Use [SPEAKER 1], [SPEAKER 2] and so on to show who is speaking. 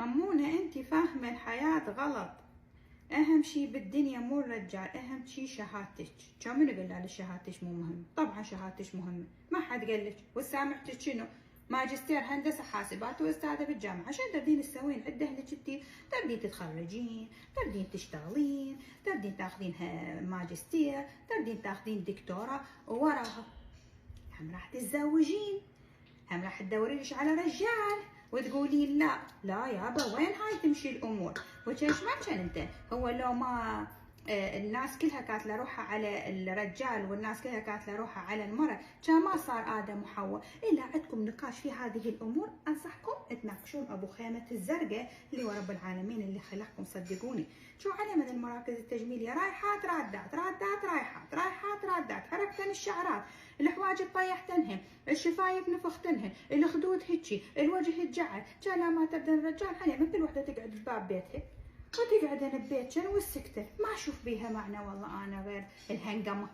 [SPEAKER 1] أمونة انتي فاهمة الحياة غلط. اهم شي بالدنيا مو الرجال، اهم شي شهادتك. كم من قال لك شهادتك مو مهمة؟ طبعا شهادتك مهمة، ما حد قال لك. وسامحتك شنو؟ ماجستير هندسة حاسبات واستاذة بالجامعة. عشان تردين تسوين عدة لك انتي، تردين تتخرجين، تردين تشتغلين، تردين تاخذين ماجستير، تردين تاخذين دكتوراه، ووراها هم راح تتزوجين، هم راح تدورينش على رجال وتقولين لا لا يابا وين هاي تمشي الامور. وش ما كان انت هو لو ما الناس كلها كاتله روحها على الرجال والناس كلها كاتله روحها على المرأة، كان ما صار ادم وحواء. الا عندكم نقاش في هذه الامور انصحكم تناقشون ابو خيمه الزرقاء اللي هو رب العالمين اللي خلقكم. صدقوني شو على من المراكز التجميليه رايحات رادات رادات رايحات رايحات رادات، حركتن الشعرات، الحواجب طيحتنهن، الشفايف نفختنهن، الخدود هيجي، الوجه اتجعل. كان لا ما تبدا الرجال حاليا مثل وحده تقعد بباب بيتها وتقعد ببيتشن والسكتة، ما اشوف بيها معنى والله انا غير الهنقمه.